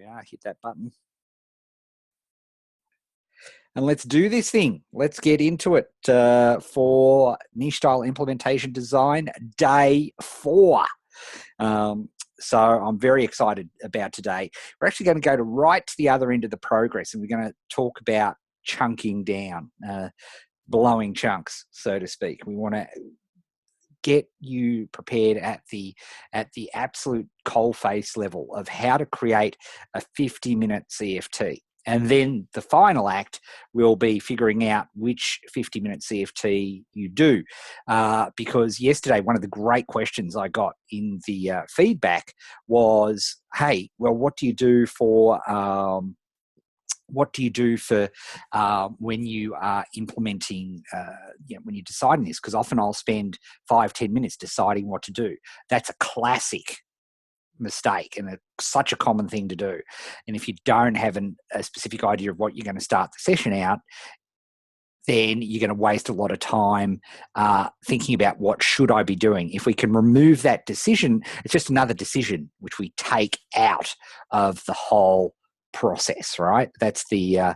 we are. Hit that button. And let's do this thing. Let's get into it for Niche Style Implementation Design Day 4. So I'm very excited about today. We're actually going to go right to the other end of the progress, and we're going to talk about chunking down, blowing chunks, so to speak. We want to get you prepared at the absolute coalface level of how to create a 50-minute CFT. And then the final act will be figuring out which 50-minute CFT you do. Because yesterday, one of the great questions I got in the feedback was, hey, well, what do you do for when you are implementing, when you're deciding this? Because often I'll spend 5-10 minutes deciding what to do. That's a classic mistake and such a common thing to do. And if you don't have a specific idea of what you're going to start the session out, then you're going to waste a lot of time thinking about what should I be doing. If we can remove that decision, it's just another decision which we take out of the whole process, right? That's the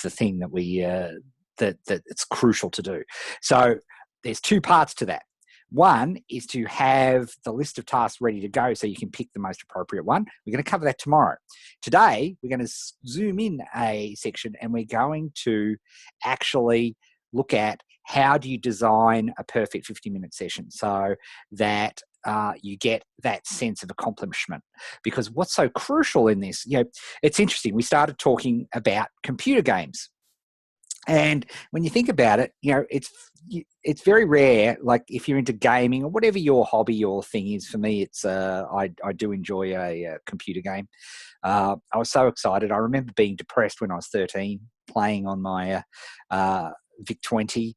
thing that we that it's crucial to do. So there's two parts to that. One is to have the list of tasks ready to go so you can pick the most appropriate one. We're going to cover that tomorrow. Today, we're going to zoom in a section and we're going to actually look at how do you design a perfect 50-minute session so that you get that sense of accomplishment. Because what's so crucial in this, it's interesting. We started talking about computer games. And when you think about it, it's very rare, like if you're into gaming or whatever your hobby or thing is. For me, it's I do enjoy a computer game. I was so excited. I remember being depressed when I was 13, playing on my VIC-20,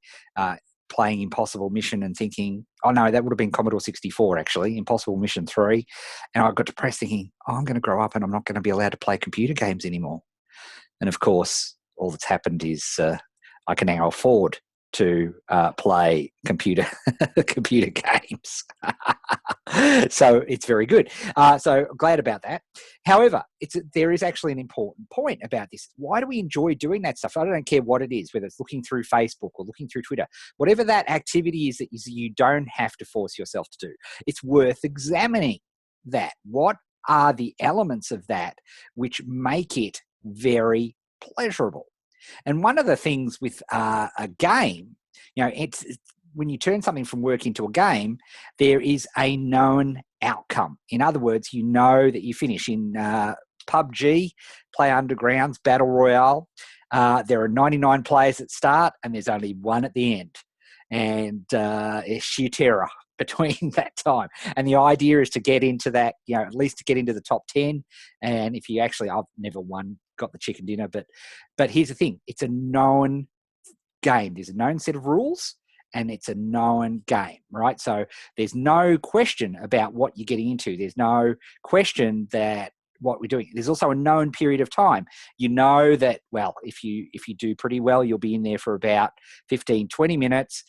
playing Impossible Mission and thinking, oh no, that would have been Commodore 64 actually, Impossible Mission 3. And I got depressed thinking, oh, I'm going to grow up and I'm not going to be allowed to play computer games anymore. And of course, all that's happened is I can now afford to play computer games. So it's very good. So glad about that. However, there is actually an important point about this. Why do we enjoy doing that stuff? I don't care what it is, whether it's looking through Facebook or looking through Twitter, whatever that activity is that you don't have to force yourself to do. It's worth examining that. What are the elements of that which make it very pleasurable? And one of the things with a game, it's when you turn something from work into a game, there is a known outcome. In other words, you know that you finish in PUBG, PlayerUnknown's Battle Royale. There are 99 players at start, and there's only one at the end. And it's sheer terror between that time. And the idea is to get into that, at least to get into the top 10. And if you actually, I've never got the chicken dinner, but here's the thing. It's a known game. There's a known set of rules and it's a known game, right? So there's no question about what you're getting into. There's no question that what we're doing. There's also a known period of time. You know that, well, if you do pretty well, you'll be in there for about 15, 20 minutes,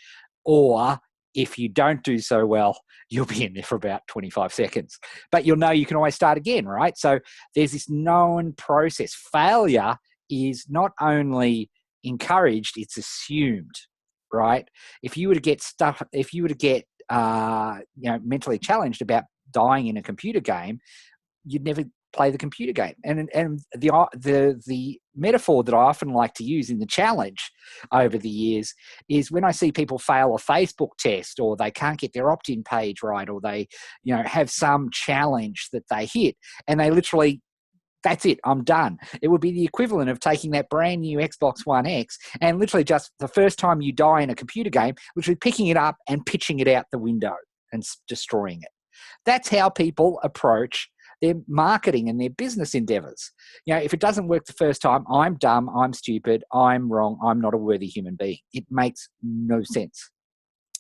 or if you don't do so well, you'll be in there for about 25 seconds. But you'll know you can always start again, right? So there's this known process. Failure is not only encouraged, it's assumed, right? If you were to get mentally challenged about dying in a computer game, you'd never play the computer game. And the metaphor that I often like to use in the challenge over the years is when I see people fail a Facebook test, or they can't get their opt-in page right, or they have some challenge that they hit, and they literally, that's it, I'm done. It would be the equivalent of taking that brand new Xbox One X and literally just the first time you die in a computer game, literally picking it up and pitching it out the window and destroying it. That's how people approach their marketing and their business endeavors. If it doesn't work the first time, I'm dumb, I'm stupid, I'm wrong, I'm not a worthy human being. It makes no sense.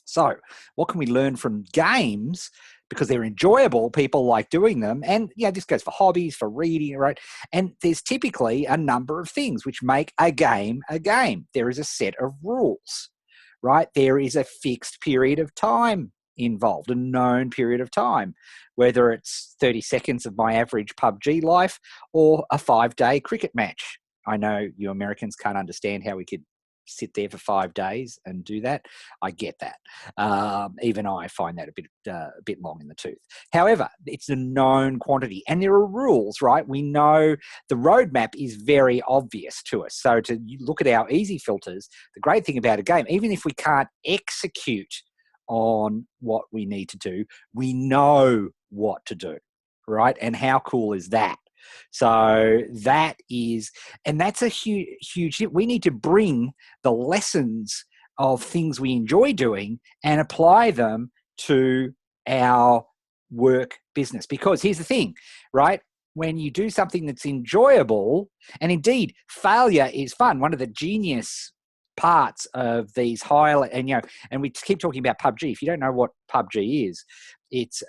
So what can we learn from games? Because they're enjoyable, people like doing them. And this goes for hobbies, for reading, right? And there's typically a number of things which make a game a game. There is a set of rules, right? There is a fixed period of time involved, a known period of time, whether it's 30 seconds of my average PUBG life or a 5-day cricket match. I know you Americans can't understand how we could sit there for 5 days and do that. I get that. Even I find that a bit long in the tooth. However, it's a known quantity, and there are rules, right? We know the roadmap is very obvious to us. So to look at our easy filters, the great thing about a game, even if we can't execute on what we need to do, we know what to do, right? And how cool is that? So that is, and that's a huge, we need to bring the lessons of things we enjoy doing and apply them to our work business. Because here's the thing, right? When you do something that's enjoyable, and indeed failure is fun. One of the genius parts of these and we keep talking about PUBG. If you don't know what PUBG is, it's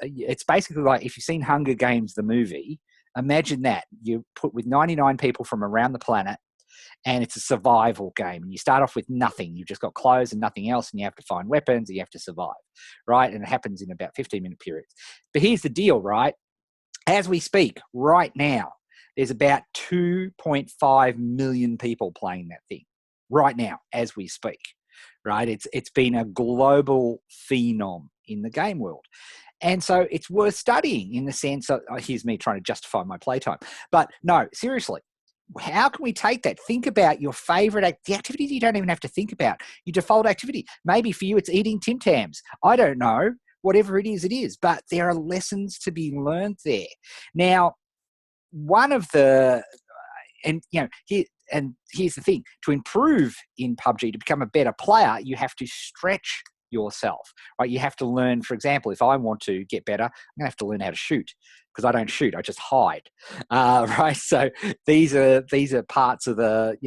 basically like, if you've seen Hunger Games, the movie, imagine that you put with 99 people from around the planet, and it's a survival game. And you start off with nothing. You've just got clothes and nothing else, and you have to find weapons, and you have to survive, right? And it happens in about 15-minute periods. But here's the deal, right? As we speak right now, there's about 2.5 million people playing that thing right now as we speak, right? It's been a global phenom in the game world. And so it's worth studying in the sense of, here's me trying to justify my playtime. But no, seriously, how can we take that? Think about your favorite, the activities you don't even have to think about, your default activity. Maybe for you, it's eating Tim Tams. I don't know. Whatever it is. But there are lessons to be learned there. Now, one of the, here's the thing, to improve in PUBG, to become a better player, you have to stretch yourself, right? You have to learn, for example, if I want to get better, I'm gonna have to learn how to shoot, because I don't shoot, I just hide, right? So these are parts of the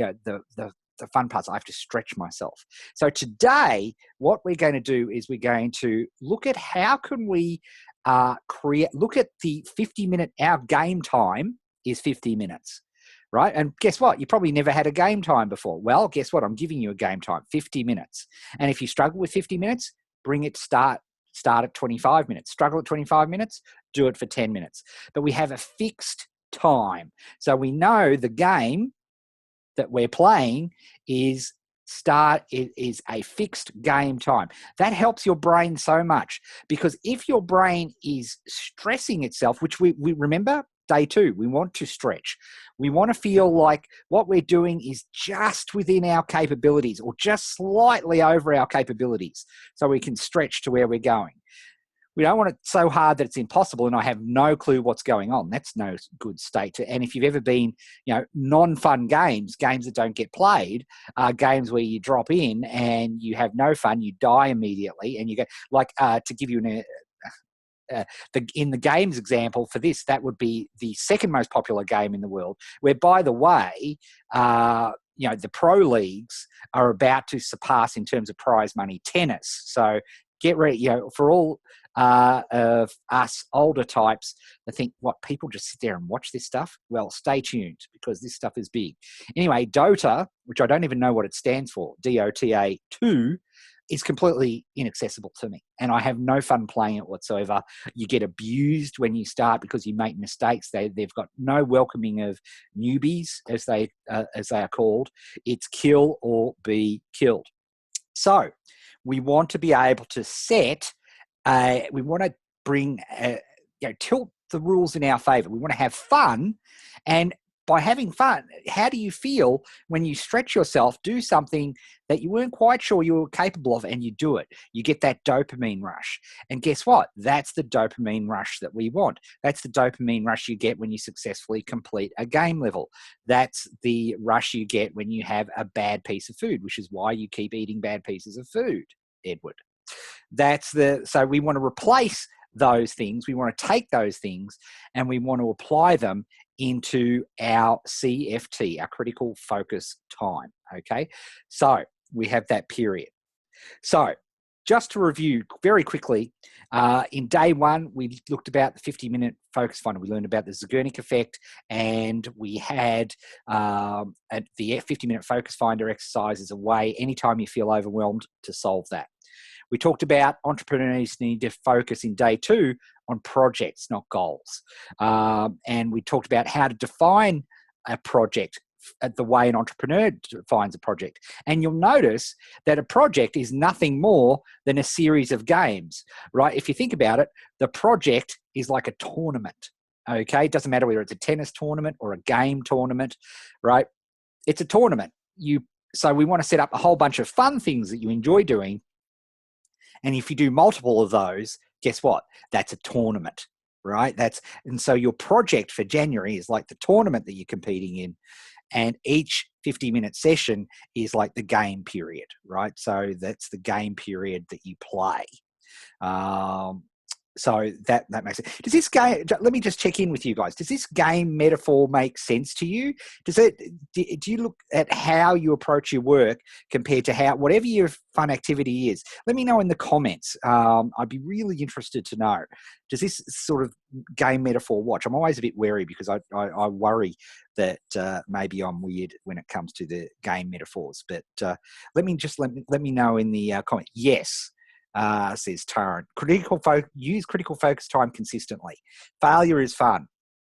fun parts. I have to stretch myself. So today, what we're going to do is we're going to look at how can we look at the 50-minute, our game time is 50 minutes. Right? And guess what? You probably never had a game time before. Well, guess what? I'm giving you a game time, 50 minutes. And if you struggle with 50 minutes, bring it start at 25 minutes. Struggle at 25 minutes, do it for 10 minutes. But we have a fixed time. So we know the game that we're playing is a fixed game time. That helps your brain so much, because if your brain is stressing itself, which we remember, day 2, we want to stretch. We want to feel like what we're doing is just within our capabilities or just slightly over our capabilities, so we can stretch to where we're going. We don't want it so hard that it's impossible and I have no clue what's going on. That's no good state. And if you've ever been, non-fun games that don't get played, games where you drop in and you have no fun, you die immediately, and you go, to give you in the games example for this, that would be the second most popular game in the world, where, by the way, the pro leagues are about to surpass in terms of prize money tennis. So get ready, for all of us older types that think, what, people just sit there and watch this stuff? Well, stay tuned, because this stuff is big. Anyway, Dota, which I don't even know what it stands for, DOTA 2, is completely inaccessible to me, and I have no fun playing it whatsoever. You get abused when you start because you make mistakes. They've got no welcoming of newbies, as they are called. It's kill or be killed. So we want to be able to we want to bring, tilt the rules in our favor. We want to have fun, and by having fun, how do you feel when you stretch yourself, do something that you weren't quite sure you were capable of, and you do it? You get that dopamine rush. And guess what? That's the dopamine rush that we want. That's the dopamine rush you get when you successfully complete a game level. That's the rush you get when you have a bad piece of food, which is why you keep eating bad pieces of food, Edward. So we want to replace those things. We want to take those things and we want to apply them into our CFT, our critical focus time. Okay. So we have that period. So just to review very quickly, in day 1, we looked about the 50-minute focus finder. We learned about the Zeigarnik effect, and we had the 50-minute focus finder exercise as a way, anytime you feel overwhelmed, to solve that. We talked about entrepreneurs need to focus in day 2 on projects, not goals. And we talked about how to define a project at the way an entrepreneur defines a project. And you'll notice that a project is nothing more than a series of games, right? If you think about it, the project is like a tournament, okay? It doesn't matter whether it's a tennis tournament or a game tournament, right? It's a tournament. So we want to set up a whole bunch of fun things that you enjoy doing. And if you do multiple of those, guess what? That's a tournament, right? And so your project for January is like the tournament that you're competing in. And each 50-minute session is like the game period, right? So that's the game period that you play. So that makes sense. Does this game, let me just check in with you guys. Does this game metaphor make sense to you? Do you look at how you approach your work compared to whatever your fun activity is? Let me know in the comments. I'd be really interested to know. Does this sort of game metaphor watch? I'm always a bit wary because I worry that maybe I'm weird when it comes to the game metaphors. But let me know in the comment. Yes. Says Taran. Use critical focus time consistently. Failure is fun.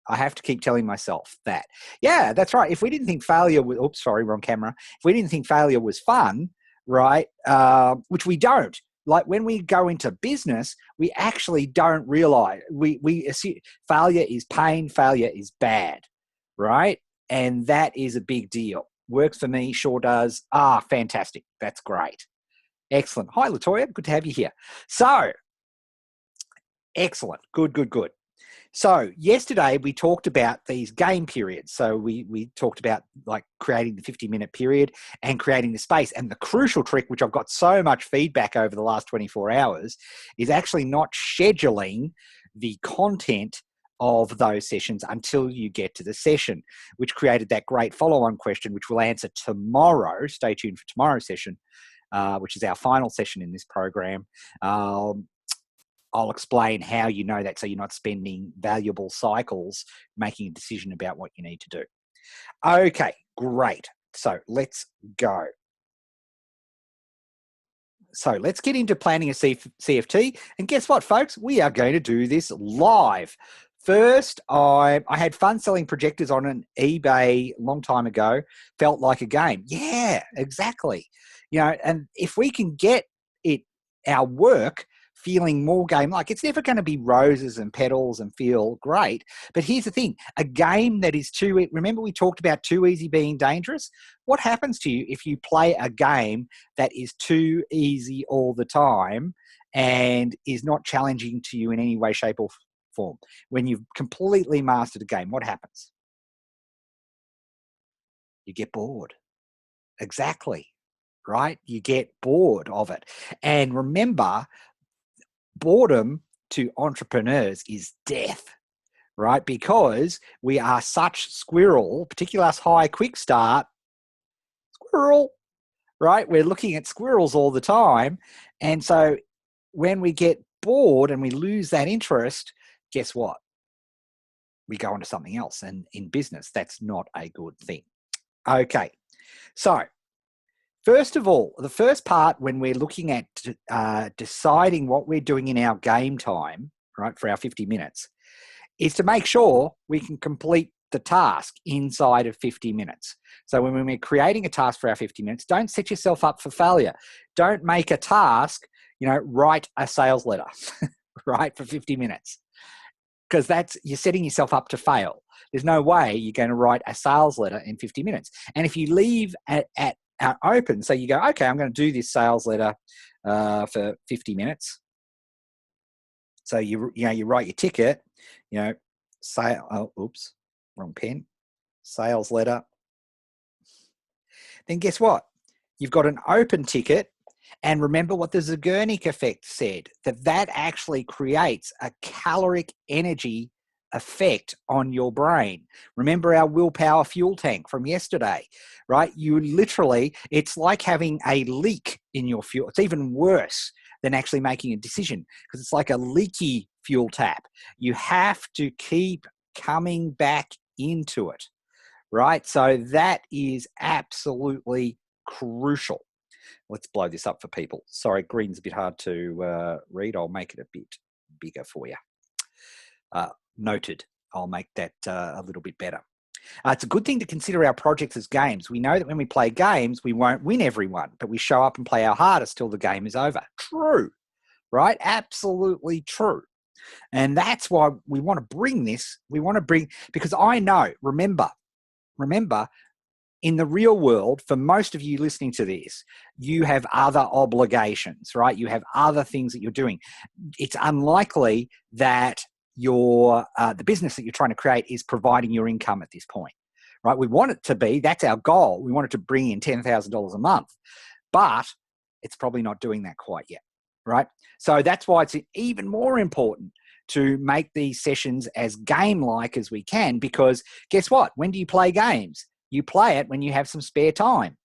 I have to keep telling myself that. Yeah, that's right. If we didn't think failure was, oops, sorry, wrong camera. If we didn't think failure was fun, right, which we don't. Like when we go into business, we actually don't realize we assume failure is pain, failure is bad, right? And that is a big deal. Works for me, sure does. Fantastic. That's great. Excellent. Hi, Latoya. Good to have you here. So, excellent. Good. So, yesterday we talked about these game periods. So, we talked about like creating the 50-minute period and creating the space. And the crucial trick, which I've got so much feedback over the last 24 hours, is actually not scheduling the content of those sessions until you get to the session, which created that great follow-on question, which we'll answer tomorrow. Stay tuned for tomorrow's session. Which is our final session in this program. I'll explain how you know that so you're not spending valuable cycles making a decision about what you need to do. Okay, great. So let's go. So let's get into planning a CFT. And guess what, folks? We are going to do this live. First, I had fun selling projectors on an eBay a long time ago. Felt like a game. Yeah, exactly. And if we can get our work feeling more game-like, it's never going to be roses and petals and feel great. But here's the thing, a game that is remember we talked about too easy being dangerous? What happens to you if you play a game that is too easy all the time and is not challenging to you in any way, shape, or form? When you've completely mastered a game, what happens? You get bored. Exactly. Right? You get bored of it. And remember, boredom to entrepreneurs is death, right? Because we are such squirrel, particularly us high quick start, squirrel, right? We're looking at squirrels all the time. And so when we get bored and we lose that interest, guess what? We go on to something else. And in business, that's not a good thing. Okay. So first of all, the first part when we're looking at deciding what we're doing in our game time, right, for our 50 minutes, is to make sure we can complete the task inside of 50 minutes. So when we're creating a task for our 50 minutes, don't set yourself up for failure. Don't make a task, write a sales letter, right, for 50 minutes. Because you're setting yourself up to fail. There's no way you're going to write a sales letter in 50 minutes. And if you leave at open, so you go, okay, I'm going to do this sales letter for 50 minutes. So you write your ticket, oops, wrong pen, sales letter. Then guess what? You've got an open ticket. And remember what the Zeigarnik effect said, that actually creates a caloric energy effect on your brain. Remember our willpower fuel tank from yesterday, right? It's like having a leak in your fuel. It's even worse than actually making a decision because it's like a leaky fuel tap. You have to keep coming back into it, right? So that is absolutely crucial. Let's blow this up for people. Sorry, green's a bit hard to read. I'll make it a bit bigger for you. Noted. I'll make that a little bit better. It's a good thing to consider our projects as games. We know that when we play games, we won't win everyone, but we show up and play our hardest till the game is over. True, right? Absolutely true. And that's why we want to bring this. We want to bring, because I know, remember, in the real world, for most of you listening to this, you have other obligations, right? You have other things that you're doing. It's unlikely that the business that you're trying to create is providing your income at this point, right? We want it to be, that's our goal. We want it to bring in $10,000 a month, but it's probably not doing that quite yet, right? So that's why it's even more important to make these sessions as game-like as we can, because guess what? When do you play games? You play it when you have some spare time.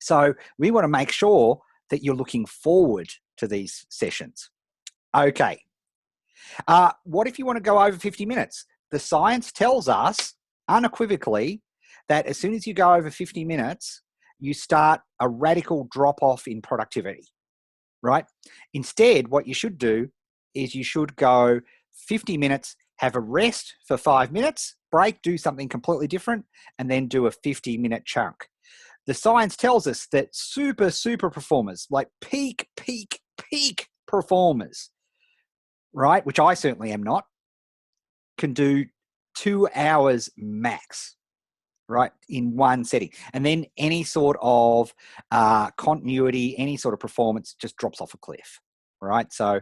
So we want to make sure that you're looking forward to these sessions. Okay. What if you want to go over 50 minutes? The science tells us unequivocally that as soon as you go over 50 minutes, you start a radical drop-off in productivity, right? Instead, what you should do is you should go 50 minutes, have a rest for 5 minutes, break, do something completely different, and then do a 50-minute chunk. The science tells us that super performers, like peak performers, right, which I certainly am not, can do 2 hours max, right, in one setting. And then any sort of continuity, any sort of performance just drops off a cliff, right? So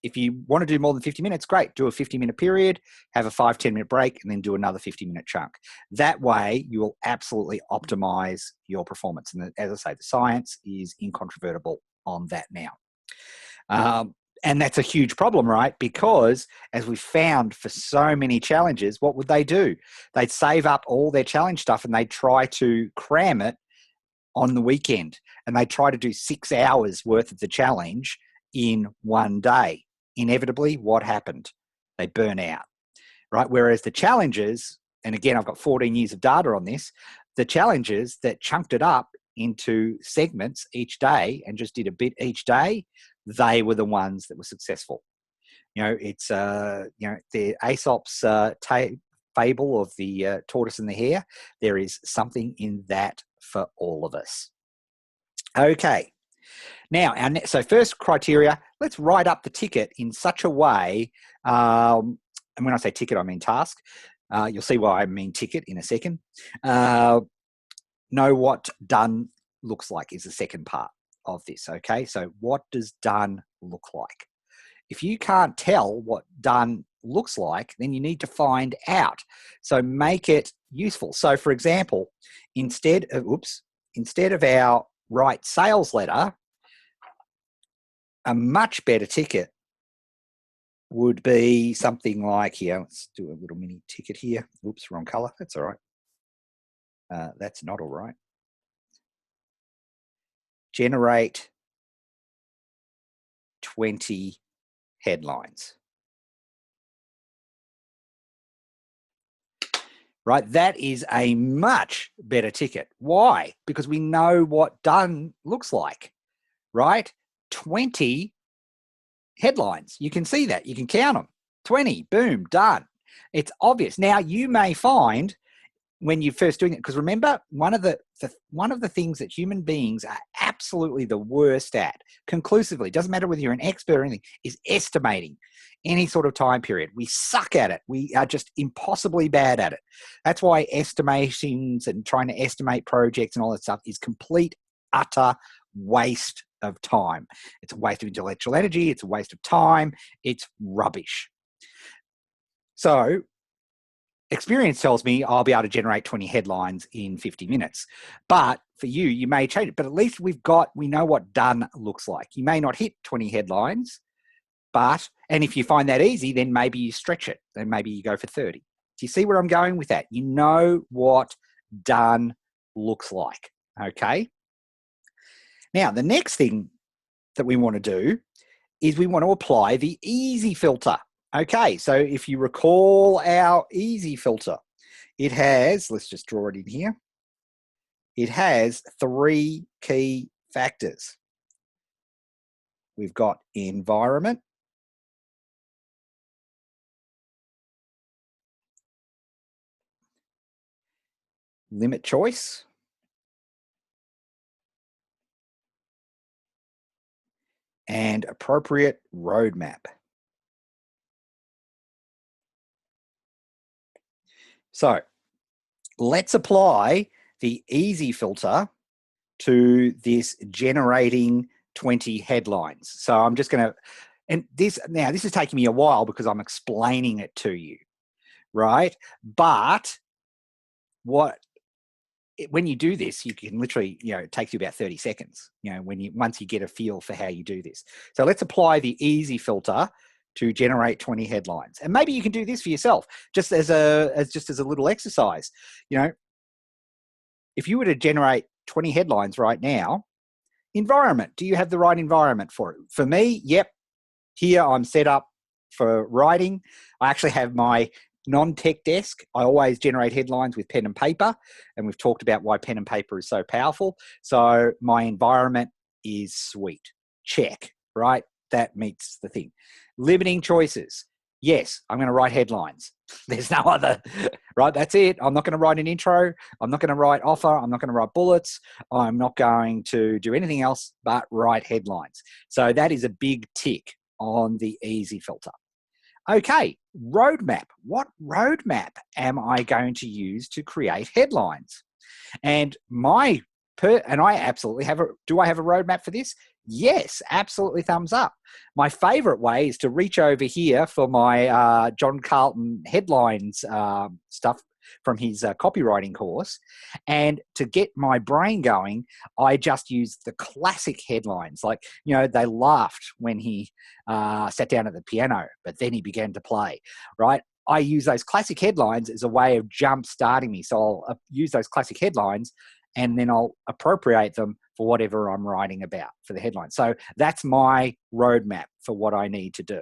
if you want to do more than 50 minutes, great. Do a 50-minute period, have a 5-10 minute break, and then do another 50-minute chunk. That way, you will absolutely optimize your performance. And as I say, the science is incontrovertible on that now. And that's a huge problem, right? Because as we found for so many challenges, what would they do? They'd save up all their challenge stuff and they'd try to cram it on the weekend. And they'd try to do 6 hours worth of the challenge in one day. Inevitably, what happened? They burn out, right? Whereas the challenges, and again, I've got 14 years of data on this, the challenges that chunked it up into segments each day and just did a bit each day, they were the ones that were successful. It's the Aesop's fable of the tortoise and the hare. There is something in that for all of us. Okay. Now, so first criteria, let's write up the ticket in such a way, and when I say ticket, I mean task. You'll see why I mean ticket in a second. Know what done looks like is the second part of this, okay? So what does done look like? If you can't tell what done looks like, then you need to find out. So make it useful. So for example, instead of our write sales letter, a much better ticket would be something like here. Let's do a little mini ticket here. Oops, wrong color. That's all right. That's not all right. Generate 20 headlines. Right, that is a much better ticket. Why? Because we know what done looks like, right? 20 headlines. You can see that. You can count them. 20, boom, done. It's obvious. Now, you may find when you're first doing it, because remember, one of the things that human beings are absolutely the worst at, conclusively, doesn't matter whether you're an expert or anything, is estimating any sort of time period. We suck at it. We are just impossibly bad at it. That's why estimations and trying to estimate projects and all that stuff is complete, utter waste of time. It's a waste of intellectual energy. It's a waste of time. It's rubbish. So experience tells me I'll be able to generate 20 headlines in 50 minutes. But for you, you may change it. But at least we know what done looks like. You may not hit 20 headlines, and if you find that easy, then maybe you stretch it. Then maybe you go for 30. Do you see where I'm going with that? You know what done looks like, okay? Now, the next thing that we want to do is we want to apply the easy filter. Okay, so if you recall our easy filter, it has, let's just draw it in here. It has 3 key factors. We've got environment, limit choice, and appropriate roadmap. So let's apply the easy filter to this generating 20 headlines. So I'm just going to, and this is taking me a while because I'm explaining it to you, right? But when you do this, you can literally, it takes you about 30 seconds, once you get a feel for how you do this. So let's apply the easy filter to generate 20 headlines. And maybe you can do this for yourself, just as a little exercise. If you were to generate 20 headlines right now, environment, do you have the right environment for it? For me, yep. Here I'm set up for writing. I actually have my non-tech desk. I always generate headlines with pen and paper, and we've talked about why pen and paper is so powerful. So my environment is sweet. Check, right? That meets the thing. Limiting choices. Yes, I'm going to write headlines. There's no other, right? That's it. I'm not going to write an intro. I'm not going to write offer. I'm not going to write bullets. I'm not going to do anything else but write headlines. So that is a big tick on the easy filter. Okay, roadmap. What roadmap am I going to use to create headlines? And I absolutely have do I have a roadmap for this? Yes, absolutely, thumbs up. My favorite way is to reach over here for my John Carlton headlines stuff from his copywriting course. And to get my brain going, I just use the classic headlines. Like, they laughed when he sat down at the piano, but then he began to play, right? I use those classic headlines as a way of jump starting me. So I'll use those classic headlines and then I'll appropriate them for whatever I'm writing about for the headline. So that's my roadmap for what I need to do,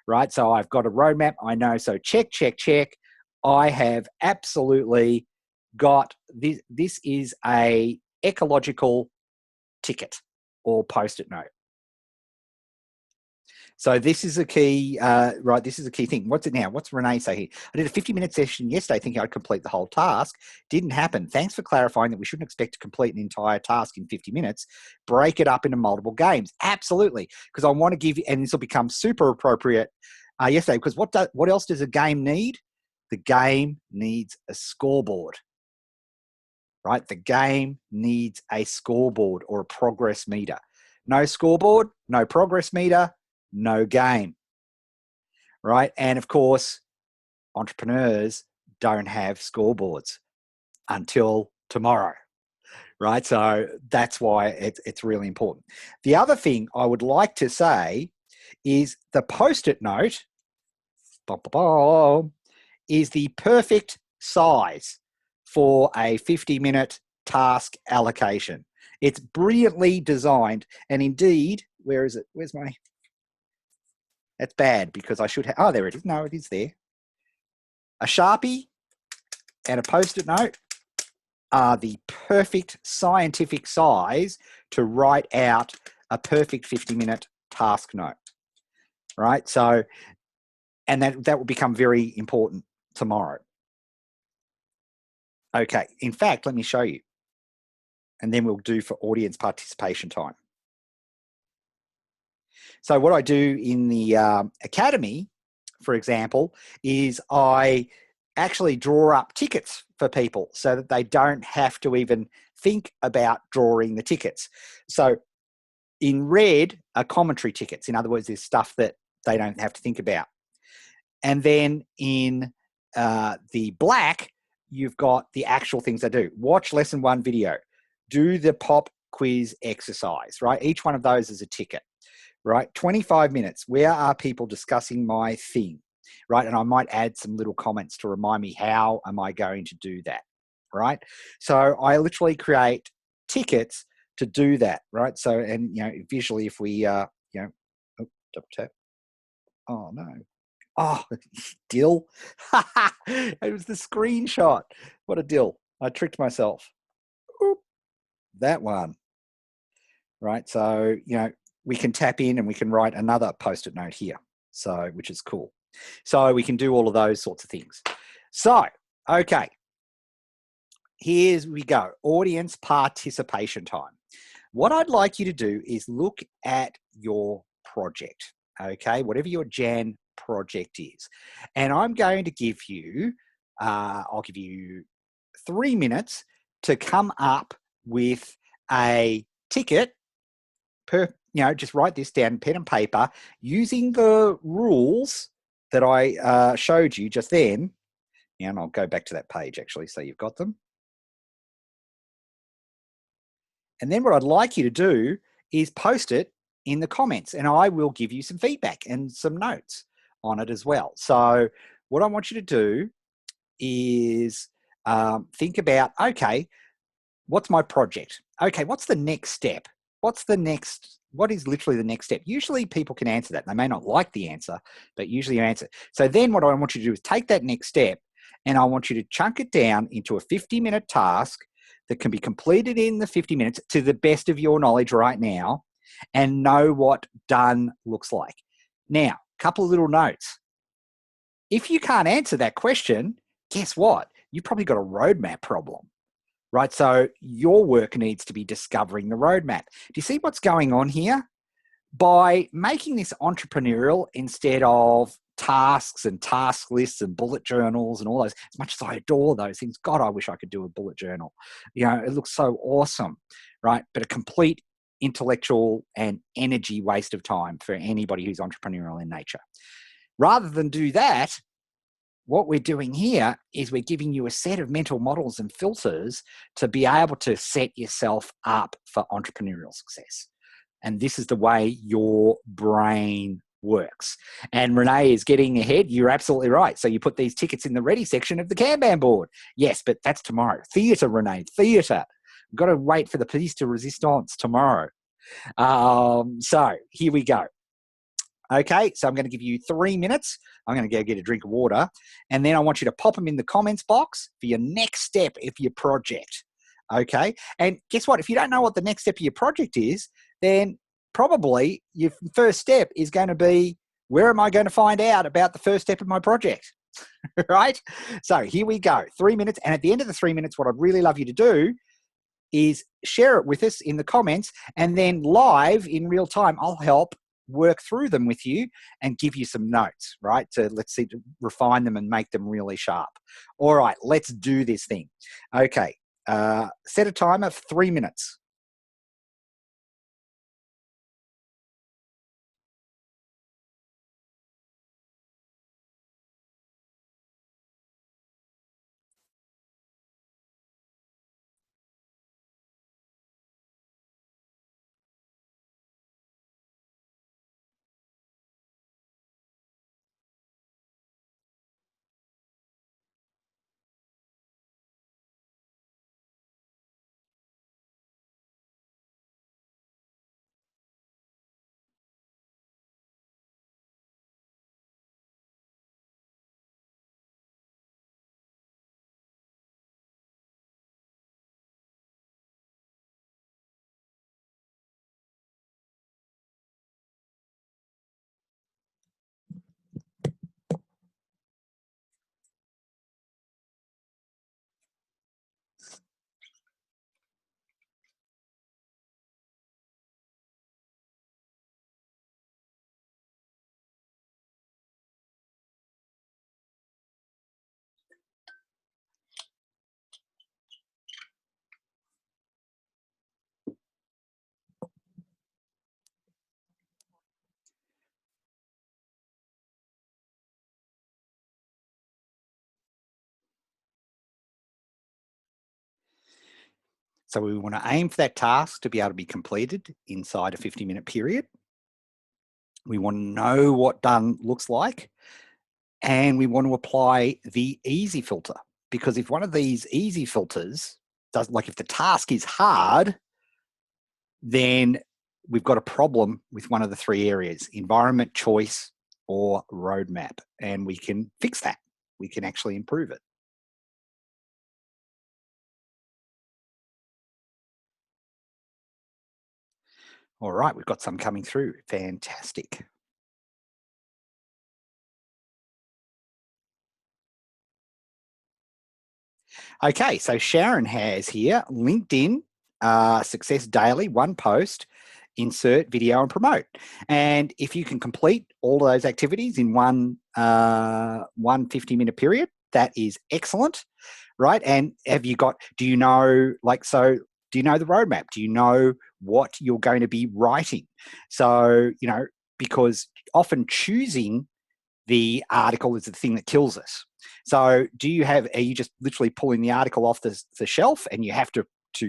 right? So I've got a roadmap. I know. So check, check, check. I have absolutely got this. This is a ecological ticket or post-it note. So this is a key, right? This is a key thing. What's it now? What's Renee say here? I did a 50-minute session yesterday thinking I'd complete the whole task. Didn't happen. Thanks for clarifying that we shouldn't expect to complete an entire task in 50 minutes. Break it up into multiple games. Absolutely. Because I want to give you, and this will become super appropriate yesterday, because what else does a game need? The game needs a scoreboard, right? The game needs a scoreboard or a progress meter. No scoreboard, no progress meter, no game, right? And of course, entrepreneurs don't have scoreboards until tomorrow, right? So that's why it's really important. The other thing I would like to say is the post-it note is the perfect size for a 50-minute task allocation. It's brilliantly designed, and indeed, where is it? Where's my... That's bad because I should have... Oh, there it is. No, it is there. A Sharpie and a post-it note are the perfect scientific size to write out a perfect 50-minute task note, right? So, and that will become very important tomorrow. Okay, in fact, let me show you. And then we'll do for audience participation time. So what I do in the Academy, for example, is I actually draw up tickets for people so that they don't have to even think about drawing the tickets. So in red are commentary tickets. In other words, there's stuff that they don't have to think about. And then in the black, you've got the actual things they do. Watch lesson 1 video. Do the pop quiz exercise, right? Each one of those is a ticket, right? 25 minutes. Where are people discussing my thing, right? And I might add some little comments to remind me, how am I going to do that, right? So I literally create tickets to do that, right? So, and, visually, if we, oh, double tap. Oh, no. Oh, dill. It was the screenshot. What a dill. I tricked myself. Oop. that one, right? So, we can tap in and we can write another post-it note here. So, which is cool. So we can do all of those sorts of things. So, okay, here we go. Audience participation time. What I'd like you to do is look at your project, okay, whatever your Jan project is. And I'm going to give you, I'll give you 3 minutes to come up with a ticket per, just write this down, pen and paper, using the rules that I showed you just then. And I'll go back to that page actually, so you've got them. And then what I'd like you to do is post it in the comments, and I will give you some feedback and some notes on it as well. So what I want you to do is think about, okay, what's my project? Okay, what's the next step? What is literally the next step? Usually people can answer that. They may not like the answer, but usually you answer. So then what I want you to do is take that next step, and I want you to chunk it down into a 50-minute task that can be completed in the 50 minutes to the best of your knowledge right now, and know what done looks like. Now, a couple of little notes. If you can't answer that question, guess what? You've probably got a roadmap problem, right? So your work needs to be discovering the roadmap. Do you see what's going on here? By making this entrepreneurial instead of tasks and task lists and bullet journals and all those, as much as I adore those things, God, I wish I could do a bullet journal. It looks so awesome, right? But a complete intellectual and energy waste of time for anybody who's entrepreneurial in nature. Rather than do that, what we're doing here is we're giving you a set of mental models and filters to be able to set yourself up for entrepreneurial success. And this is the way your brain works. And Renee is getting ahead. You're absolutely right. So you put these tickets in the ready section of the Kanban board. Yes, but that's tomorrow. Theatre, Renee, theatre. We've got to wait for the piece de resistance tomorrow. So here we go. Okay, so I'm going to give you 3 minutes. I'm going to go get a drink of water. And then I want you to pop them in the comments box for your next step of your project. Okay, and guess what? If you don't know what the next step of your project is, then probably your first step is going to be, where am I going to find out about the first step of my project? Right? So here we go, 3 minutes. And at the end of the 3 minutes, what I'd really love you to do is share it with us in the comments, and then live in real time, I'll help work through them with you and give you some notes, right? So let's see, to refine them and make them really sharp. All right, let's do this thing. Okay, set a timer for 3 minutes. So we want to aim for that task to be able to be completed inside a 50-minute period. We want to know what done looks like, and we want to apply the easy filter, because if one of these easy filters does, like if the task is hard, then we've got a problem with one of the 3 areas: environment, choice, or roadmap, and we can fix that. We can actually improve it. All right, we've got some coming through. Fantastic. Okay, so Sharon has here LinkedIn Success Daily, one post, insert video and promote. And if you can complete all of those activities in one 50-minute period, that is excellent, right? And do you know, do you know the roadmap? Do you know what you're going to be writing? So, because often choosing the article is the thing that kills us. So are you just literally pulling the article off the shelf and you have to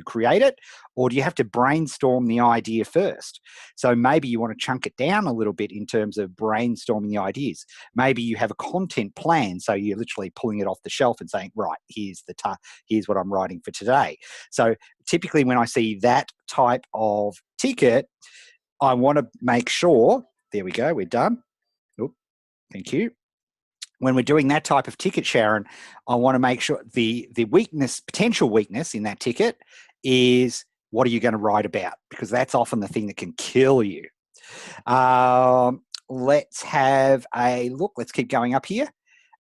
create it, or do you have to brainstorm the idea first? So maybe you want to chunk it down a little bit in terms of brainstorming the ideas. Maybe you have a content plan, so you're literally pulling it off the shelf and saying, right, here's what I'm writing for today. So typically when I see that type of ticket, I want to make sure, there we go, we're done. Thank you. When we're doing that type of ticket, Sharon, I want to make sure the potential weakness in that ticket is, what are you going to write about? Because that's often the thing that can kill you. Let's have a look. Let's keep going up here.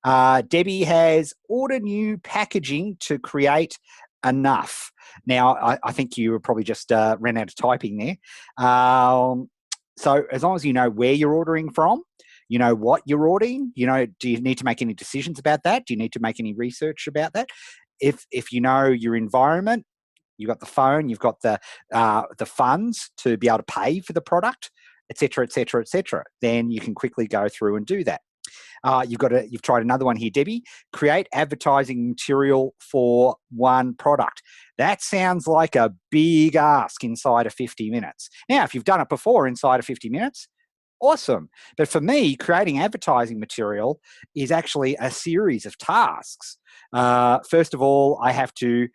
Debbie has order new packaging to create enough. Now, I think you probably just ran out of typing there. So as long as you know where you're ordering from, you know what you're ordering, do you need to make any decisions about that? Do you need to make any research about that? If you know your environment, you've got the phone, you've got the funds to be able to pay for the product, et cetera, et cetera, et cetera, then you can quickly go through and do that. You've tried another one here, Debbie. Create advertising material for one product. That sounds like a big ask inside of 50 minutes. Now, if you've done it before inside of 50 minutes, awesome. But for me, creating advertising material is actually a series of tasks. First of all, I have to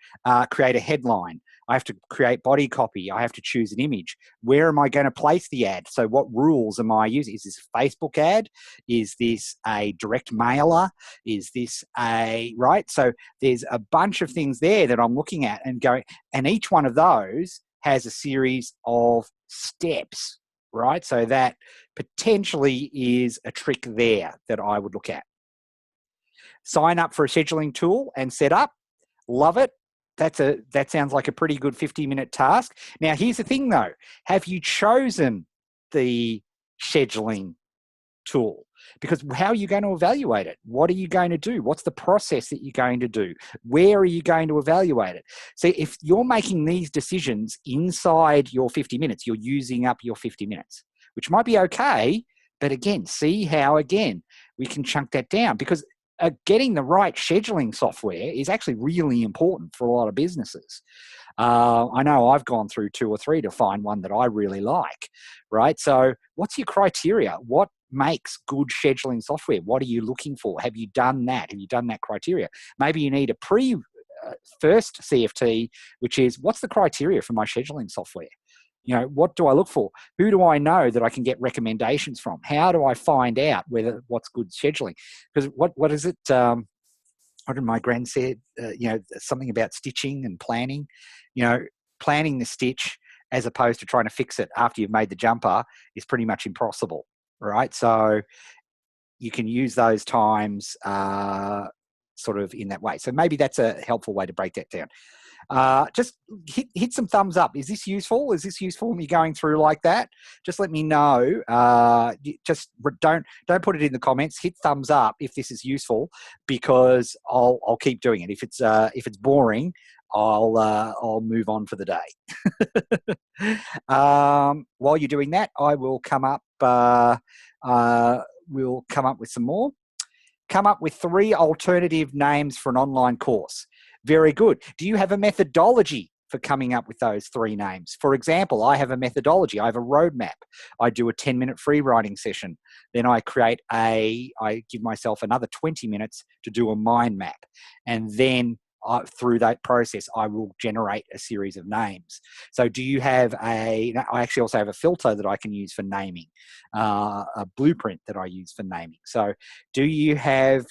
create a headline. I have to create body copy. I have to choose an image. Where am I going to place the ad? So what rules am I using? Is this a Facebook ad? Is this a direct mailer? Is this right? So there's a bunch of things there that I'm looking at and going, and each one of those has a series of steps, right? So that potentially is a trick there that I would look at. Sign up for a scheduling tool and set up. Love it. That sounds like a pretty good 50-minute task. Now, here's the thing though. Have you chosen the scheduling tool? Because how are you going to evaluate it? What are you going to do? What's the process that you're going to do? Where are you going to evaluate it? So if you're making these decisions inside your 50 minutes, you're using up your 50 minutes, which might be okay. But again, see how, again, we can chunk that down, because getting the right scheduling software is actually really important for a lot of businesses. I know I've gone through 2 or 3 to find one that I really like, right? So what's your criteria? What makes good scheduling software? What are you looking for? Have you done that? Have you done that criteria? Maybe you need a first CFT, which is, what's the criteria for my scheduling software? What do I look for? Who do I know that I can get recommendations from? How do I find out what's good scheduling? Because what is it? What did my grand said? Something about stitching and planning. Planning the stitch as opposed to trying to fix it after you've made the jumper is pretty much impossible, right? So you can use those times sort of in that way. So maybe that's a helpful way to break that down. Just hit some thumbs up. Is this useful? Is this useful, me going through like that? Just let me know. Just don't put it in the comments. Hit thumbs up if this is useful, because I'll keep doing it. If it's boring, I'll move on for the day. While you're doing that, I will come up. We'll come up with some more. Come up with 3 alternative names for an online course. Very good. Do you have a methodology for coming up with those 3 names? For example, I have a methodology. I have a roadmap. I do a 10-minute free writing session. Then I give myself another 20 minutes to do a mind map. And then through that process, I will generate a series of names. So do you have I actually also have a filter that I can use for naming, a blueprint that I use for naming. So do you have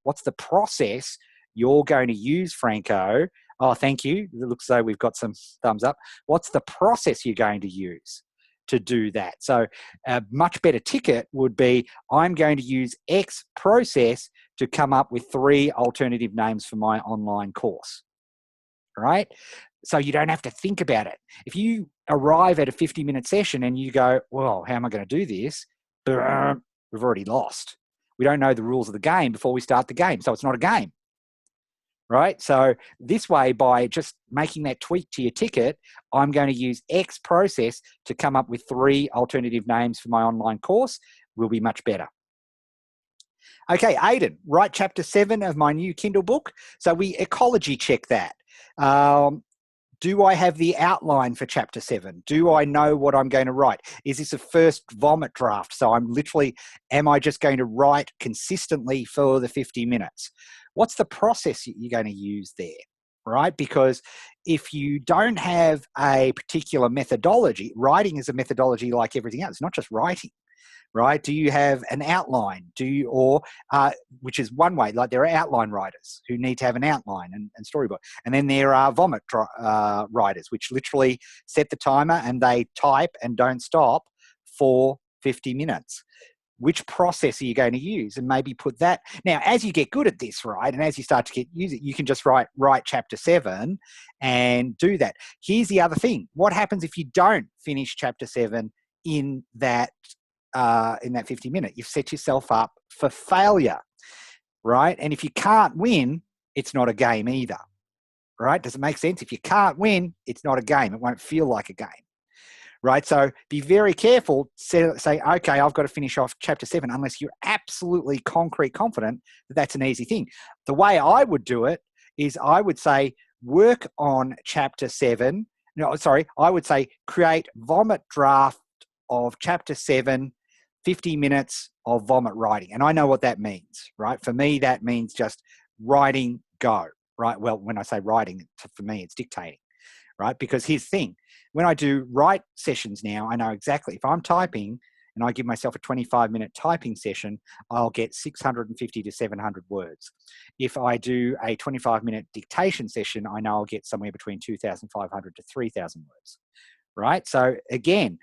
what's the process you're going to use, Franco? Oh, thank you. It looks as though we've got some thumbs up. What's the process you're going to use? to do that. So a much better ticket would be, I'm going to use X process to come up with 3 alternative names for my online course, right? So you don't have to think about it. If you arrive at a 50-minute session and you go, well, how am I going to do this? We've already lost. We don't know the rules of the game before we start the game. So it's not a game, right? So this way, by just making that tweak to your ticket, I'm going to use X process to come up with 3 alternative names for my online course, will be much better. Okay, Aidan, write chapter 7 of my new Kindle book. So we ecology check that. Do I have the outline for chapter 7? Do I know what I'm going to write? Is this a first vomit draft? So am I just going to write consistently for the 50 minutes? What's the process you're going to use there, right? Because if you don't have a particular methodology, writing is a methodology like everything else, not just writing. Right? Do you have an outline? Which is one way, like there are outline writers who need to have an outline and storyboard. And then there are vomit writers, which literally set the timer and they type and don't stop for 50 minutes. Which process are you going to use? And maybe put that. Now, as you get good at this, right, and as you start to use it, you can just write chapter 7 and do that. Here's the other thing. What happens if you don't finish chapter 7 in that 50 minute? You've set yourself up for failure, right? And if you can't win, it's not a game either, right? Does it make sense? If you can't win, it's not a game. It won't feel like a game, right? So be very careful. Say, okay, I've got to finish off chapter 7, unless you're absolutely concrete confident that that's an easy thing. The way I would do it is I would say, work on chapter 7. No, sorry, I would say create vomit draft of chapter 7, 50 minutes of vomit writing. And I know what that means, right? For me, that means just writing, go, right? Well, when I say writing, for me, it's dictating, right? Because here's the thing. When I do write sessions now, I know exactly, if I'm typing and I give myself a 25-minute typing session, I'll get 650 to 700 words. If I do a 25-minute dictation session, I know I'll get somewhere between 2,500 to 3,000 words, right? So again,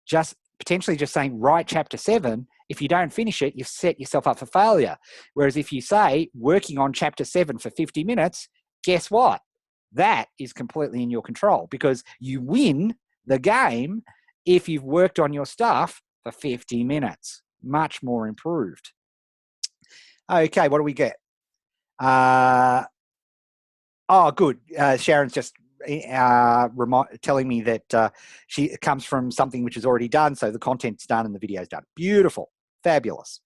just potentially just saying write chapter 7, if you don't finish it, you've set yourself up for failure. Whereas if you say working on chapter 7 for 50 minutes, guess what? That is completely in your control, because you win the game if you've worked on your stuff for 50 minutes. Much more improved. Okay, what do we get? Good. Sharon's just telling me that she comes from something which is already done, so the content's done and the video's done. Beautiful. Fabulous.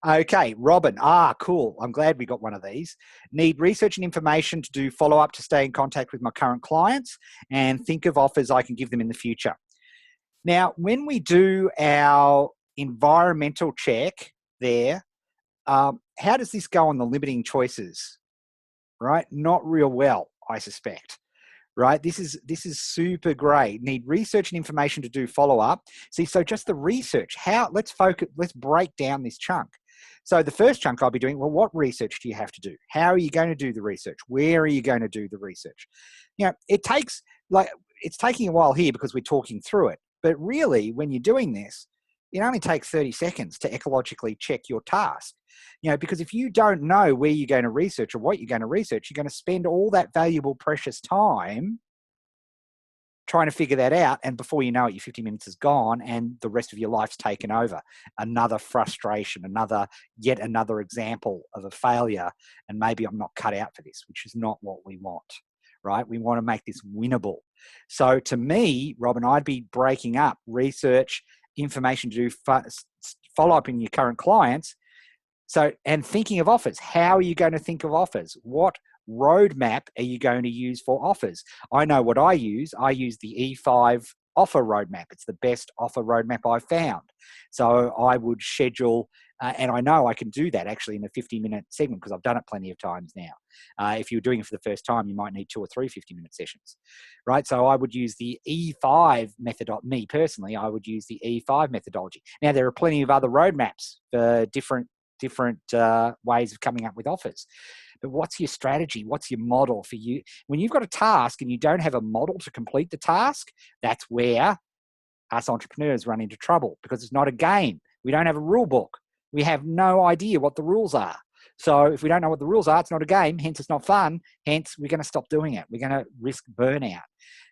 Okay, Robin. Cool. I'm glad we got one of these. Need research and information to do follow-up to stay in contact with my current clients and think of offers I can give them in the future. Now, when we do our environmental check there, how does this go on the limiting choices? Right? Not real well, I suspect. Right? This is super great. Need research and information to do follow-up. See, so just the research, let's break down this chunk. So the first chunk I'll be doing, well, what research do you have to do? How are you going to do the research? Where are you going to do the research? It's taking a while here because we're talking through it. But really, when you're doing this, it only takes 30 seconds to ecologically check your task. Because if you don't know where you're going to research or what you're going to research, you're going to spend all that valuable, precious time trying to figure that out. And before you know it, your 50 minutes is gone and the rest of your life's taken over. Another frustration, yet another example of a failure. And maybe I'm not cut out for this, which is not what we want, right? We want to make this winnable. So to me, Robin, I'd be breaking up research, information to do follow up in your current clients. So, and thinking of offers, how are you going to think of offers? What roadmap are you going to use for offers? I know what I use. I use the E5 offer roadmap. It's the best offer roadmap I've found. So I would schedule, and I know I can do that actually in a 50-minute segment because I've done it plenty of times now. If you're doing it for the first time, you might need 2 or 3 50-minute sessions, right? So I would use the E5 method. Me personally, I would use the E5 methodology. Now, there are plenty of other roadmaps for different ways of coming up with offers. But what's your strategy? What's your model for you? When you've got a task and you don't have a model to complete the task, that's where us entrepreneurs run into trouble because it's not a game. We don't have a rule book. We have no idea what the rules are. So if we don't know what the rules are, it's not a game, hence it's not fun, hence we're going to stop doing it. We're going to risk burnout.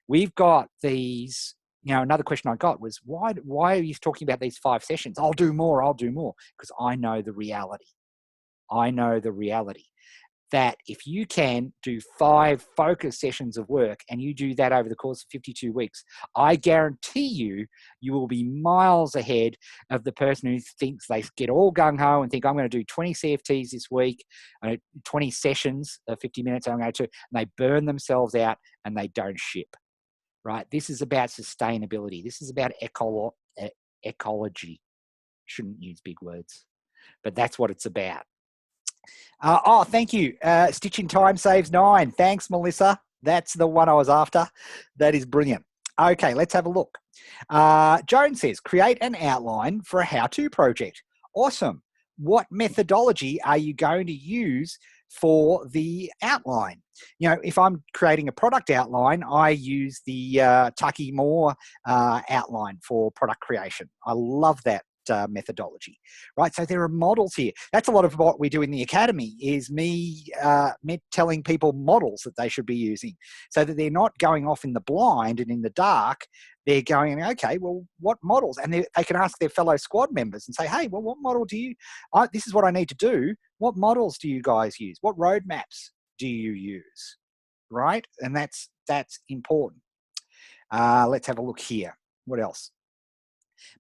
We've got these, another question I got was, why are you talking about these 5 sessions? I'll do more, because I know the reality. I know the reality that if you can do 5 focus sessions of work and you do that over the course of 52 weeks, I guarantee you will be miles ahead of the person who thinks they get all gung-ho and think, I'm going to do 20 CFTs this week, 20 sessions, 50 minutes I'm going to, and they burn themselves out and they don't ship, right? This is about sustainability. This is about ecology. Shouldn't use big words, but that's what it's about. Thank you. Stitching time saves 9. Thanks, Melissa. That's the one I was after. That is brilliant. Okay, let's have a look. Joan says, create an outline for a how-to project. Awesome. What methodology are you going to use for the outline? If I'm creating a product outline, I use the Tucky Moore outline for product creation. I love that methodology, right? So there are models here. That's a lot of what we do in the academy, is me telling people models that they should be using, so that they're not going off in the blind and in the dark. They're going, okay, well, what models? And they can ask their fellow squad members and say, hey, well, what model do you, this is what I need to do. What models do you guys use? What roadmaps do you use? Right? And that's important. Let's have a look here. What else?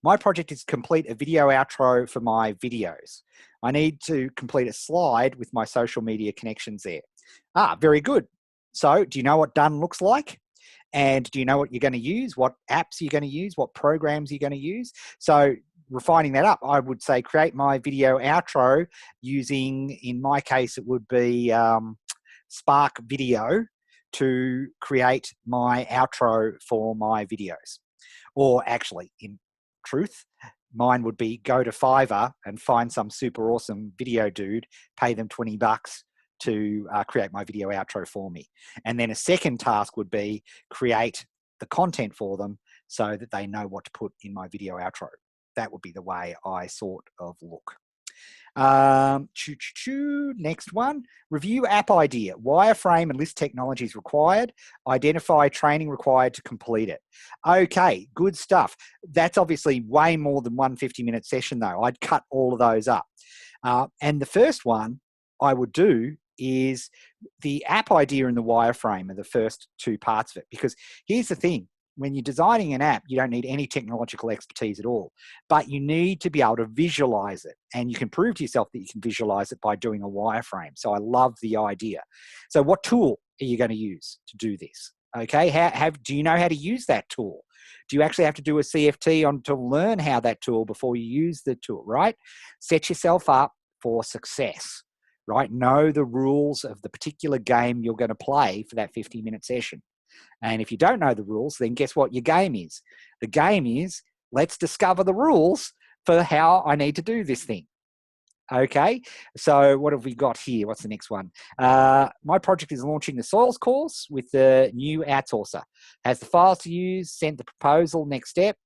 My project is to complete a video outro for my videos. I need to complete a slide with my social media connections there. Very good. So do you know what done looks like? And do you know what you're going to use? What apps you're going to use? What programs you're going to use? So refining that up, I would say create my video outro using, in my case, it would be Spark Video to create my outro for my videos. Or actually, in truth, mine would be go to Fiverr and find some super awesome video dude, pay them $20 to create my video outro for me. And then a second task would be create the content for them so that they know what to put in my video outro. That would be the way I sort of look. Next one, review app idea, wireframe and list technologies required, identify training required to complete it. Okay, good stuff. That's obviously way more than one 50-minute session though. I'd cut all of those up. And the first one I would do is the app idea and the wireframe are the first 2 parts of it, because here's the thing. When you're designing an app, you don't need any technological expertise at all, but you need to be able to visualize it. And you can prove to yourself that you can visualize it by doing a wireframe. So I love the idea. So what tool are you going to use to do this? Okay, do you know how to use that tool? Do you actually have to do a CFT on to learn how that tool before you use the tool, right? Set yourself up for success, right? Know the rules of the particular game you're going to play for that 50-minute session. And if you don't know the rules, then guess what your game is? The game is, let's discover the rules for how I need to do this thing. Okay, so what have we got here? What's the next one? My project is launching the soils course with the new outsourcer. Has the files to use, sent the proposal, next step.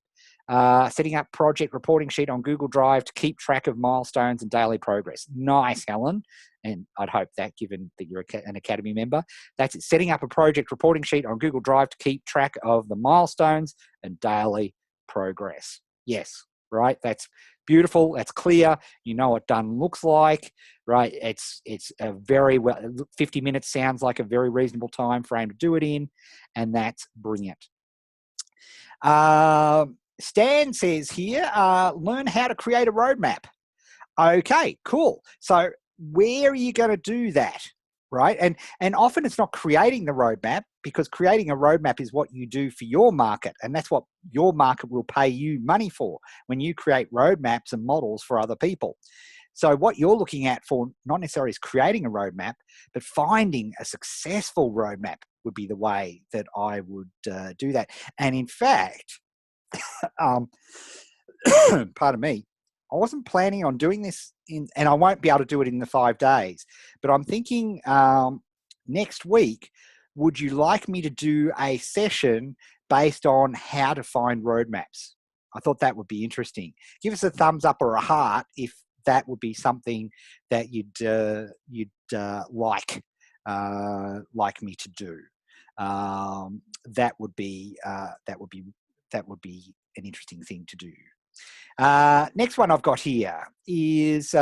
Setting up project reporting sheet on Google Drive to keep track of milestones and daily progress. Nice, Helen. And I'd hope that, given that you're an Academy member, that's it. Setting up a project reporting sheet on Google Drive to keep track of the milestones and daily progress. Yes, right? That's beautiful. That's clear. You know what done looks like, right? It's a very 50 minutes sounds like a very reasonable time frame to do it in, and that's brilliant. Stan says here, learn how to create a roadmap. Okay, cool. So where are you going to do that, right? And often it's not creating the roadmap, because creating a roadmap is what you do for your market, and that's what your market will pay you money for when you create roadmaps and models for other people. So what you're looking at for not necessarily is creating a roadmap, but finding a successful roadmap would be the way that I would do that. And in fact, pardon me, I wasn't planning on doing this and I won't be able to do it in the 5 days, but I'm thinking next week, would you like me to do a session based on how to find roadmaps? I thought that would be interesting. Give us a thumbs up or a heart if that would be something that you'd like me to do. That would be an interesting thing to do. Next one I've got here is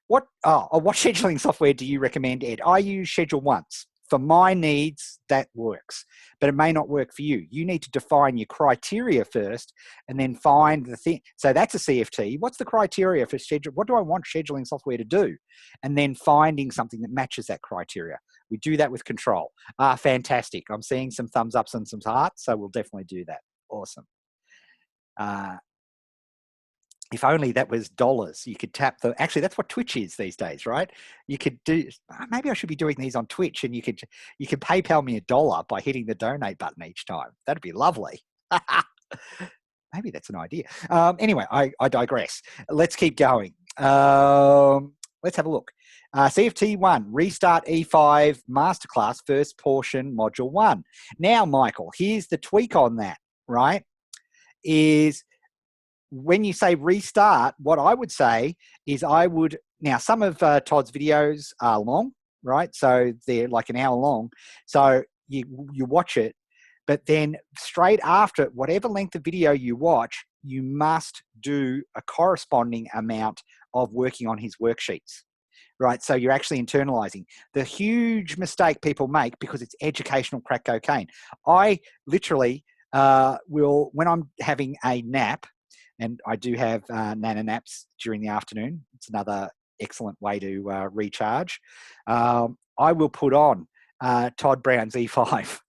what scheduling software do you recommend, Ed? I use Schedule Once. For my needs, that works, but it may not work for you. You need to define your criteria first and then find the thing. So that's a CFT. What's the criteria for schedule? What do I want scheduling software to do? And then finding something that matches that criteria. We do that with Control. Fantastic. I'm seeing some thumbs ups and some hearts, so we'll definitely do that. Awesome. If only that was dollars, you could tap the, actually that's what Twitch is these days, right? You could do, maybe I should be doing these on Twitch, and you could PayPal me $1 by hitting the donate button each time. That'd be lovely. Maybe that's an idea. Anyway, I digress. Let's keep going. Let's have a look. CFT1, Restart E5 Masterclass, first portion, Module 1. Now, Michael, here's the tweak on that, right? Is when you say restart, what I would say is now some of Todd's videos are long, right? So they're like an hour long. So you watch it, but then straight after whatever length of video you watch, you must do a corresponding amount of working on his worksheets, right? So you're actually internalizing. The huge mistake people make, because it's educational crack cocaine. I literally will, when I'm having a nap, and I do have nana naps during the afternoon. It's another excellent way to recharge. I will put on Todd Brown's E5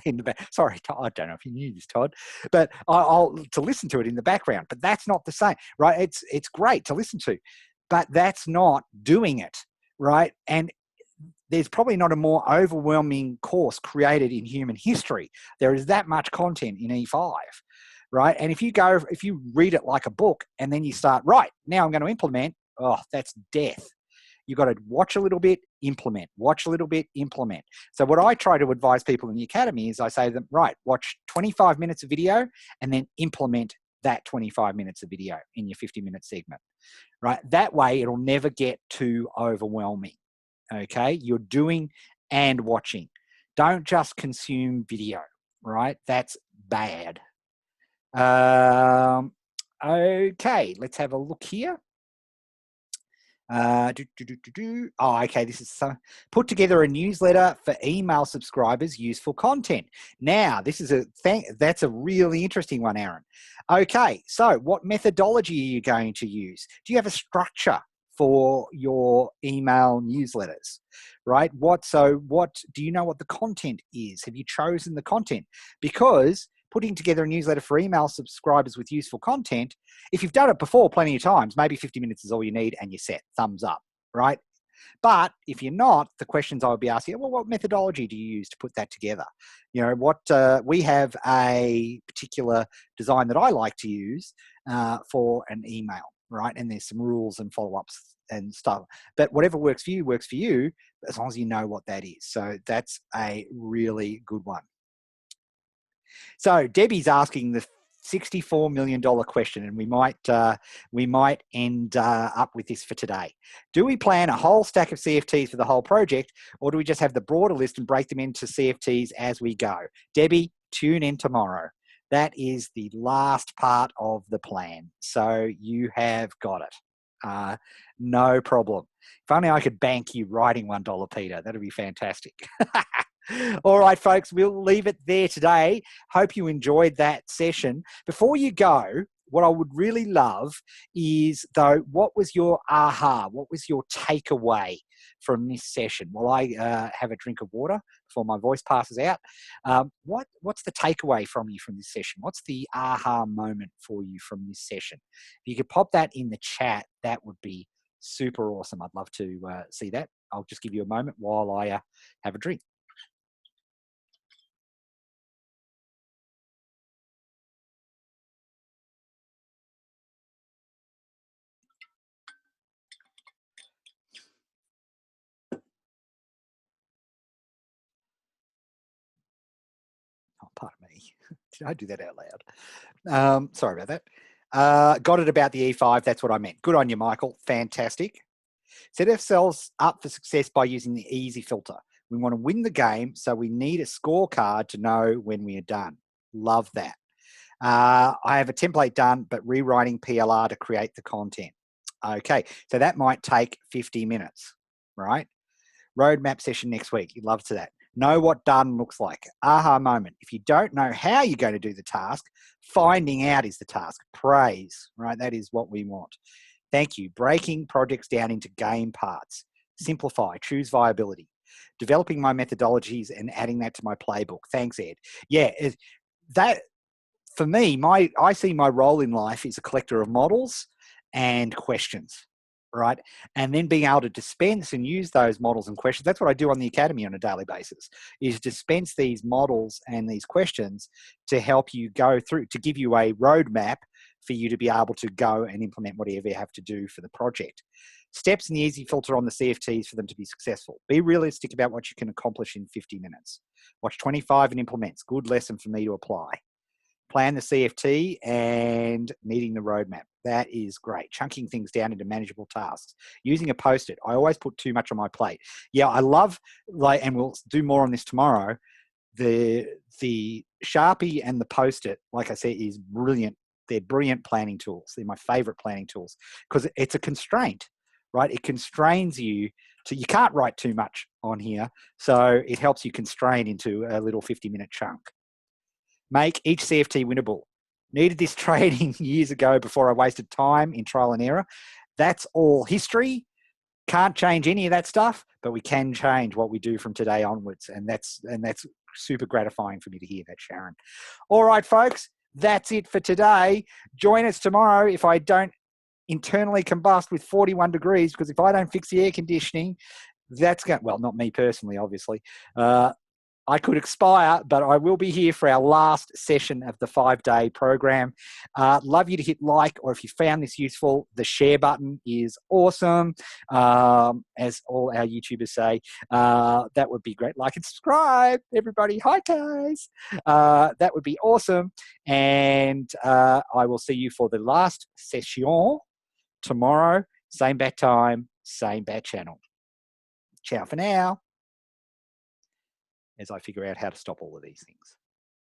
in the back. Sorry, Todd, I don't know if you knew this, Todd, but I'll to listen to it in the background. But that's not the same, right? It's great to listen to, but that's not doing it, right? And there's probably not a more overwhelming course created in human history. There is that much content in E5. Right. And if you read it like a book and then you start, right, now I'm going to implement, that's death. You've got to watch a little bit, implement, watch a little bit, implement. So what I try to advise people in the academy is I say to them, right, watch 25 minutes of video and then implement that 25 minutes of video in your 50-minute segment, right? That way it'll never get too overwhelming. Okay. You're doing and watching. Don't just consume video, right? That's bad. Okay, let's have a look here. Okay, this is put together a newsletter for email subscribers, useful content. Now, this is that's a really interesting one, Aaron. Okay, so what methodology are you going to use? Do you have a structure for your email newsletters, right? Do you know what the content is? Have you chosen the content? Because putting together a newsletter for email subscribers with useful content, if you've done it before plenty of times, maybe 50 minutes is all you need and you're set, thumbs up, right? But if you're not, the questions I would be asking, well, what methodology do you use to put that together? You know, we have a particular design that I like to use for an email, right? And there's some rules and follow-ups and stuff. But whatever works for you, as long as you know what that is. So that's a really good one. So Debbie's asking the $64 million question, and we might end up with this for today. Do we plan a whole stack of CFTs for the whole project, or do we just have the broader list and break them into CFTs as we go? Debbie, tune in tomorrow. That is the last part of the plan. So you have got it. No problem. If only I could bank you writing $1, Peter. That'd be fantastic. All right, folks, we'll leave it there today. Hope you enjoyed that session. Before you go, what I would really love is, though, what was your aha? What was your takeaway from this session? While I have a drink of water before my voice passes out, what's the takeaway from you from this session? What's the aha moment for you from this session? If you could pop that in the chat, that would be super awesome. I'd love to see that. I'll just give you a moment while I have a drink. pardon me. Did I do that out loud? Sorry about that. Got it about the E5. That's what I meant. Good on you, Michael. Fantastic. Set ourselves up for success by using the easy filter. We want to win the game, so we need a scorecard to know when we are done. Love that. I have a template done, but rewriting PLR to create the content. Okay, so that might take 50 minutes, right? Roadmap session next week. You'd love to that. Know what done looks like. Aha moment. If you don't know how you're going to do the task, finding out is the task. Praise, right? That is what we want. Thank you. Breaking projects down into game parts. Simplify. Choose viability. Developing my methodologies and adding that to my playbook. Thanks, Ed. Yeah, that for me, I see my role in life is a collector of models and questions, right? And then being able to dispense and use those models and questions. That's what I do on the Academy on a daily basis, is dispense these models and these questions to help you go through, to give you a roadmap for you to be able to go and implement whatever you have to do for the project. Steps in the easy filter on the CFTs for them to be successful. Be realistic about what you can accomplish in 50 minutes. Watch 25 and implements. Good lesson for me to apply. Plan the CFT and meeting the roadmap. That is great. Chunking things down into manageable tasks. Using a Post-it. I always put too much on my plate. Yeah, I love, and we'll do more on this tomorrow, the Sharpie and the Post-it, like I said, is brilliant. They're brilliant planning tools. They're my favorite planning tools because it's a constraint, right? It constrains you to, you can't write too much on here. So it helps you constrain into a little 50-minute chunk. Make each CFT winnable. Needed this training years ago before I wasted time in trial and error. That's all history. Can't change any of that stuff, but we can change what we do from today onwards. And that's super gratifying for me to hear that, Sharon. All right, folks, that's it for today. Join us tomorrow if I don't internally combust with 41 degrees, because if I don't fix the air conditioning, that's going, well, not me personally, obviously. I could expire, but I will be here for our last session of the 5-day program. Love you to hit like, or if you found this useful, the share button is awesome. As all our YouTubers say, that would be great. Like and subscribe, everybody. Hi, guys. That would be awesome. And I will see you for the last session tomorrow. Same bat time, same bat channel. Ciao for now, as I figure out how to stop all of these things.